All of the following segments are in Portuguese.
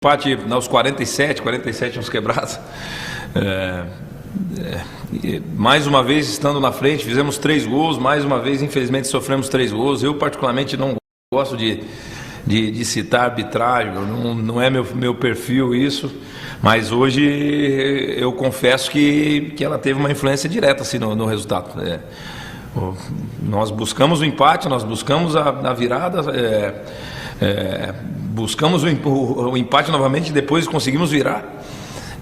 empate aos 47 uns quebrados. Mais uma vez estando na frente, fizemos 3 gols, mais uma vez infelizmente sofremos 3 gols. Eu particularmente não gosto de citar arbitragem, não é meu perfil isso, mas hoje eu confesso que ela teve uma influência direta assim, no resultado. Nós buscamos o empate, nós buscamos a virada, buscamos o empate novamente e depois conseguimos virar.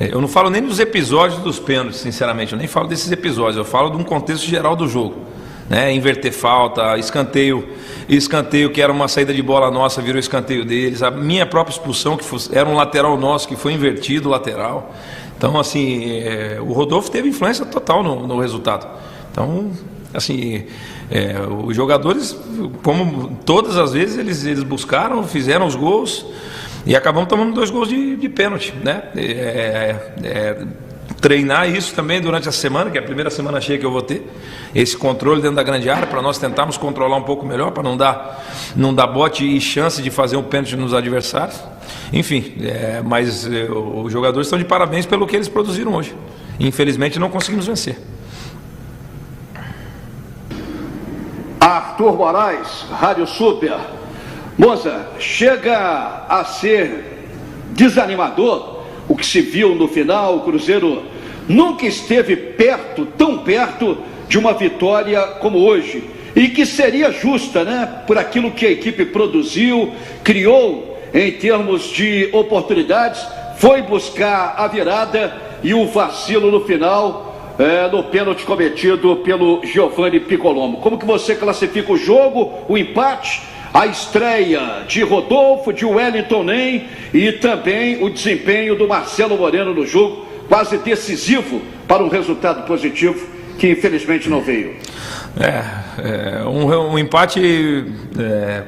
Eu não falo nem dos episódios dos pênaltis, sinceramente, eu nem falo desses episódios, eu falo de um contexto geral do jogo, né? Inverter falta, escanteio que era uma saída de bola nossa, virou escanteio deles, a minha própria expulsão, que era um lateral nosso, que foi invertido o lateral. Então, assim, o Rodolfo teve influência total no resultado. Então, assim, os jogadores, como todas as vezes, eles buscaram, fizeram os gols e acabamos tomando 2 gols de pênalti, né? Treinar isso também durante a semana, que é a primeira semana cheia que eu vou ter, esse controle dentro da grande área, para nós tentarmos controlar um pouco melhor, para não dar bote e chance de fazer um pênalti nos adversários. Enfim, mas os jogadores estão de parabéns pelo que eles produziram hoje. Infelizmente não conseguimos vencer. Arthur Moraes, Rádio Super. Moça, chega a ser desanimador o que se viu no final. O Cruzeiro nunca esteve tão perto de uma vitória como hoje, e que seria justa, né, por aquilo que a equipe produziu, criou em termos de oportunidades, foi buscar a virada e o vacilo no final, no pênalti cometido pelo Giovanni Piccolombo. Como que você classifica o jogo, o empate, a estreia de Rodolfo, de Wellington Nem e também o desempenho do Marcelo Moreno no jogo, quase decisivo para um resultado positivo que infelizmente não veio? Um empate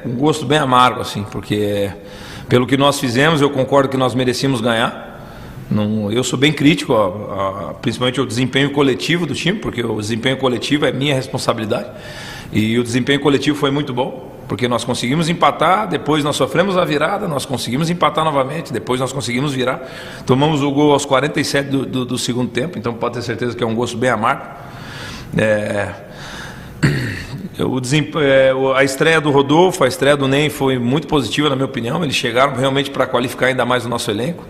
com gosto bem amargo, assim, porque pelo que nós fizemos, eu concordo que nós merecíamos ganhar. Eu sou bem crítico, principalmente ao desempenho coletivo do time, porque o desempenho coletivo é minha responsabilidade, e o desempenho coletivo foi muito bom, porque nós conseguimos empatar, depois nós sofremos a virada, nós conseguimos empatar novamente, depois nós conseguimos virar, tomamos o gol aos 47 do segundo tempo, então pode ter certeza que é um gosto bem amargo. A estreia do Rodolfo, a estreia do Nem foi muito positiva, na minha opinião. Eles chegaram realmente para qualificar ainda mais o nosso elenco.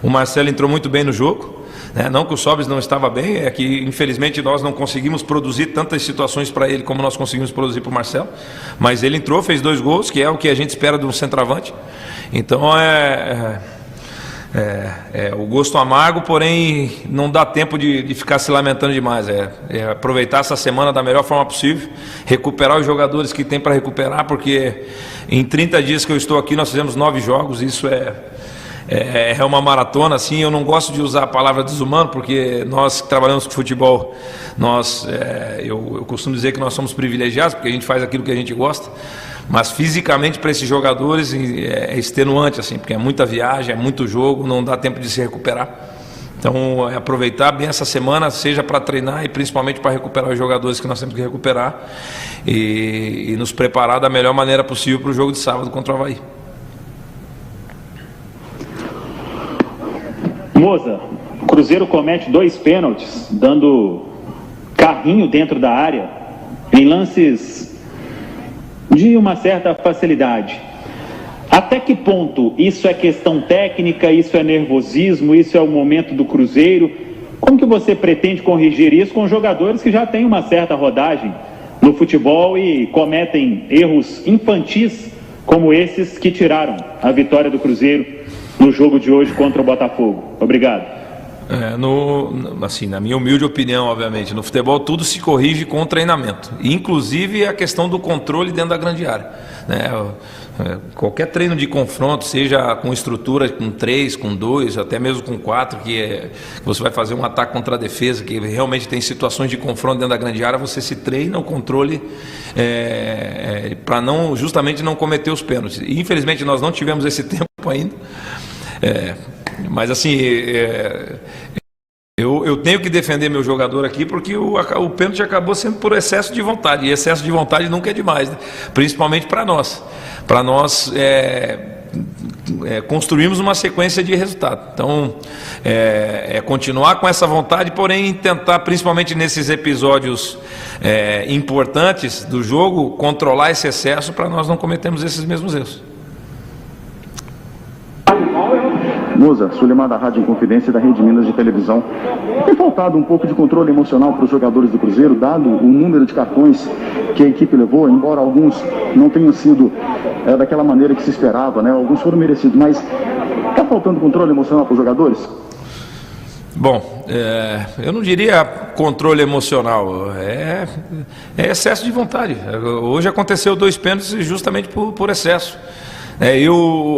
O Marcelo entrou muito bem no jogo, né? Não que o Sobis não estava bem, é que infelizmente nós não conseguimos produzir tantas situações para ele como nós conseguimos produzir para o Marcelo, mas ele entrou, fez 2 gols, que é o que a gente espera de um centroavante. Então o gosto amargo, porém não dá tempo de ficar se lamentando demais. Aproveitar essa semana da melhor forma possível, recuperar os jogadores que tem para recuperar, porque em 30 dias que eu estou aqui nós fizemos 9 jogos, isso é uma maratona, assim. Eu não gosto de usar a palavra desumano, porque nós que trabalhamos com futebol, eu costumo dizer que nós somos privilegiados, porque a gente faz aquilo que a gente gosta, mas fisicamente para esses jogadores é extenuante, assim, porque é muita viagem, é muito jogo, não dá tempo de se recuperar. Então aproveitar bem essa semana, seja para treinar e principalmente para recuperar os jogadores que nós temos que recuperar, e nos preparar da melhor maneira possível para o jogo de sábado contra o Avaí. Moza, o Cruzeiro comete 2 pênaltis, dando carrinho dentro da área, em lances de uma certa facilidade. Até que ponto isso é questão técnica, isso é nervosismo, isso é o momento do Cruzeiro? Como que você pretende corrigir isso com jogadores que já têm uma certa rodagem no futebol e cometem erros infantis como esses que tiraram a vitória do Cruzeiro no jogo de hoje contra o Botafogo? Obrigado. Assim, na minha humilde opinião, obviamente, no futebol tudo se corrige com o treinamento, inclusive a questão do controle dentro da grande área, né? Qualquer treino de confronto, seja com estrutura com 3, com 2, até mesmo com 4, que você vai fazer um ataque contra a defesa, que realmente tem situações de confronto dentro da grande área, você se treina o controle para justamente não cometer os pênaltis. E, infelizmente nós não tivemos esse tempo ainda, mas assim, eu tenho que defender meu jogador aqui, porque o pênalti acabou sendo por excesso de vontade, e excesso de vontade nunca é demais, né? Principalmente para nós. Para nós construímos uma sequência de resultados. Então, continuar com essa vontade, porém tentar, principalmente nesses episódios importantes do jogo, controlar esse excesso para nós não cometermos esses mesmos erros. Moza, Sulimar da Rádio Inconfidência da Rede Minas de Televisão. Tem faltado um pouco de controle emocional para os jogadores do Cruzeiro, dado o número de cartões que a equipe levou, embora alguns não tenham sido daquela maneira que se esperava, né? Alguns foram merecidos, mas está faltando controle emocional para os jogadores? Bom, eu não diria controle emocional, é excesso de vontade. Hoje aconteceu 2 pênaltis justamente por excesso.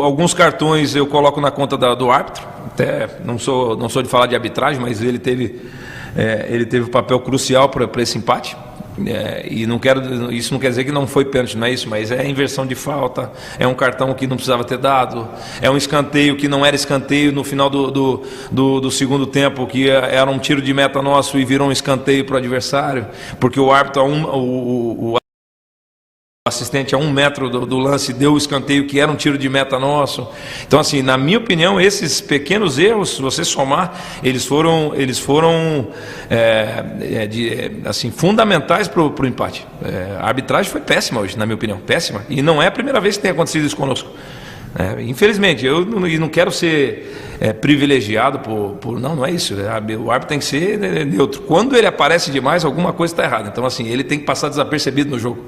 Alguns cartões eu coloco na conta do árbitro, até não sou de falar de arbitragem, mas ele teve um papel crucial para esse empate. Isso não quer dizer que não foi pênalti, não é isso, mas é inversão de falta, é um cartão que não precisava ter dado, é um escanteio que não era escanteio no final do segundo tempo, que era um tiro de meta nosso e virou um escanteio para o adversário, porque o árbitro, o assistente a 1 metro do lance deu o escanteio que era um tiro de meta nosso. Então, assim, na minha opinião, esses pequenos erros, se você somar, eles foram fundamentais para o empate. A arbitragem foi péssima hoje, na minha opinião, péssima. E não é a primeira vez que tem acontecido isso conosco. Infelizmente, eu não quero ser privilegiado não é isso. O árbitro tem que ser neutro. Quando ele aparece demais, alguma coisa está errada. Então, assim, ele tem que passar desapercebido no jogo.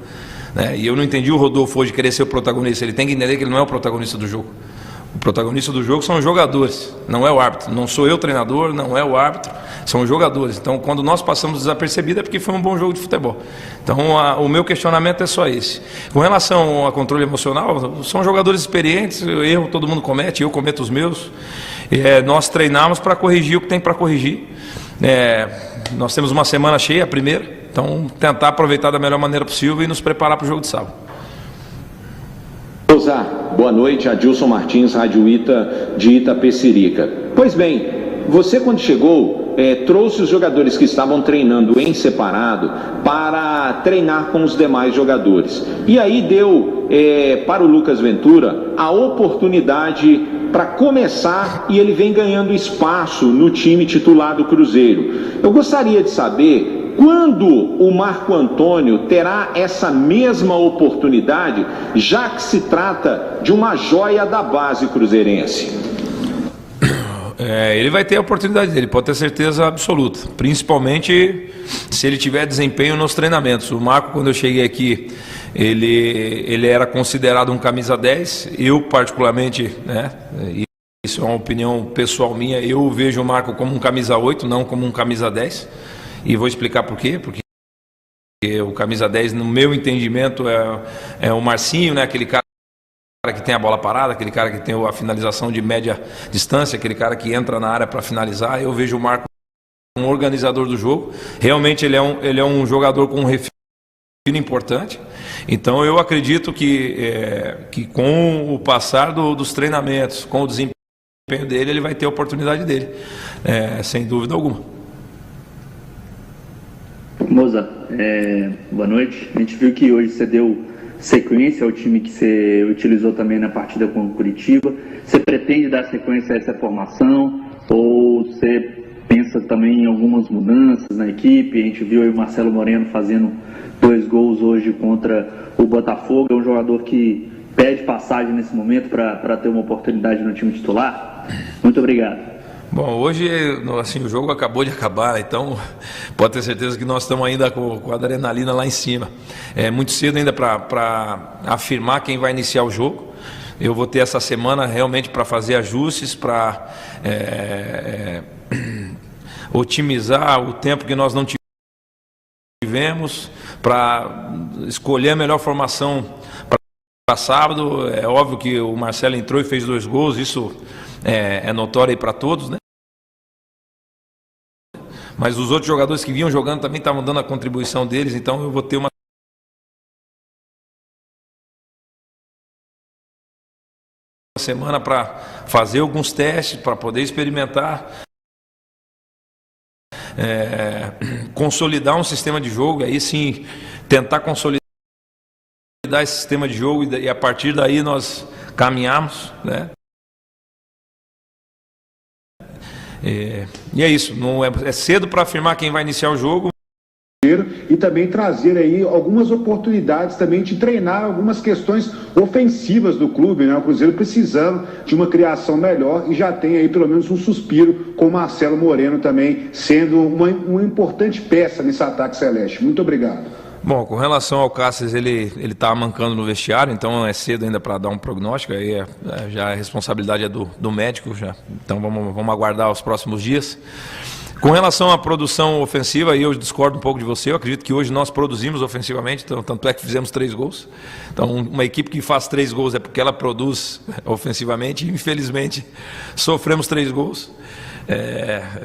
E eu não entendi o Rodolfo hoje querer ser o protagonista. Ele tem que entender que ele não é o protagonista do jogo. O protagonista do jogo são os jogadores, não é o árbitro. Não sou eu treinador, não é o árbitro, são os jogadores. Então, quando nós passamos desapercebido é porque foi um bom jogo de futebol. Então, o meu questionamento é só esse. Com relação a controle emocional, são jogadores experientes, erro todo mundo comete, eu cometo os meus. Nós treinamos para corrigir o que tem para corrigir. Nós temos uma semana cheia, a primeira. Então, tentar aproveitar da melhor maneira possível e nos preparar para o jogo de sábado. Boa noite, Adilson Martins, Rádio Ita, de Itapecerica. Pois bem, você quando chegou, trouxe os jogadores que estavam treinando em separado para treinar com os demais jogadores. E aí deu para o Lucas Ventura a oportunidade para começar, e ele vem ganhando espaço no time titular do Cruzeiro. Eu gostaria de saber quando o Marco Antônio terá essa mesma oportunidade, já que se trata de uma joia da base cruzeirense. Ele vai ter a oportunidade dele, pode ter certeza absoluta, principalmente se ele tiver desempenho nos treinamentos. O Marco, quando eu cheguei aqui, ele era considerado um camisa 10, eu particularmente, isso é uma opinião pessoal minha, eu vejo o Marco como um camisa 8, não como um camisa 10, e vou explicar por quê, porque o camisa 10, no meu entendimento, é o Marcinho, né, aquele cara que tem a bola parada, aquele cara que tem a finalização de média distância, aquele cara que entra na área para finalizar. Eu vejo o Marco como um organizador do jogo, realmente ele é um jogador com um refino importante. Então eu acredito que com o passar dos treinamentos, com o desempenho dele, ele vai ter a oportunidade dele, sem dúvida alguma. Moza, boa noite. A gente viu que hoje você deu sequência ao time que você utilizou também na partida com o Curitiba. Você pretende dar sequência a essa formação ou você pensa também em algumas mudanças na equipe? A gente viu aí o Marcelo Moreno fazendo 2 gols hoje contra o Botafogo. É um jogador que pede passagem nesse momento para ter uma oportunidade no time titular? Muito obrigado. Bom, hoje assim, o jogo acabou de acabar, então pode ter certeza que nós estamos ainda com a adrenalina lá em cima. É muito cedo ainda para afirmar quem vai iniciar o jogo. Eu vou ter essa semana realmente para fazer ajustes, para otimizar o tempo que nós não tivemos, para escolher a melhor formação para sábado. É óbvio que o Marcelo entrou e fez 2 gols, isso é notório aí para todos, né? Mas os outros jogadores que vinham jogando também estavam dando a contribuição deles, então eu vou ter uma semana para fazer alguns testes, para poder experimentar, consolidar um sistema de jogo, aí sim tentar consolidar dar esse sistema de jogo e a partir daí nós caminhamos, né? E é isso, não é cedo para afirmar quem vai iniciar o jogo. E também trazer aí algumas oportunidades também de treinar algumas questões ofensivas do clube, né? O Cruzeiro precisando de uma criação melhor e já tem aí pelo menos um suspiro com o Marcelo Moreno também sendo uma importante peça nesse ataque celeste. Muito obrigado. Bom, com relação ao Cáceres, ele está mancando no vestiário, então é cedo ainda para dar um prognóstico, aí já a responsabilidade é do médico, já. Então vamos aguardar os próximos dias. Com relação à produção ofensiva, aí eu discordo um pouco de você, eu acredito que hoje nós produzimos ofensivamente, então, tanto é que fizemos 3 gols. Então, uma equipe que faz 3 gols é porque ela produz ofensivamente, e infelizmente sofremos 3 gols.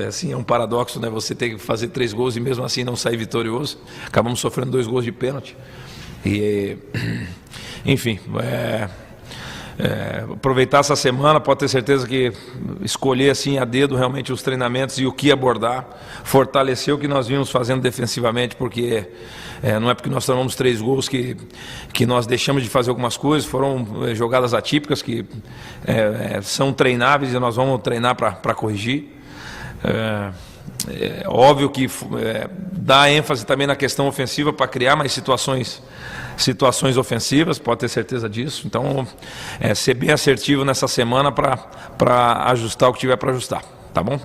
Assim, é um paradoxo, né? Você tem que fazer 3 gols e mesmo assim não sair vitorioso. Acabamos sofrendo 2 gols de pênalti. Enfim, aproveitar essa semana, pode ter certeza que escolher assim a dedo realmente os treinamentos e o que abordar, fortalecer o que nós vimos fazendo defensivamente, porque não é porque nós tomamos 3 gols que nós deixamos de fazer algumas coisas, foram jogadas atípicas que são treináveis e nós vamos treinar para corrigir. Óbvio que dá ênfase também na questão ofensiva para criar mais situações ofensivas, pode ter certeza disso. Então, ser bem assertivo nessa semana para ajustar o que tiver para ajustar, tá bom?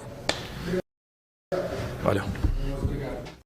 Valeu.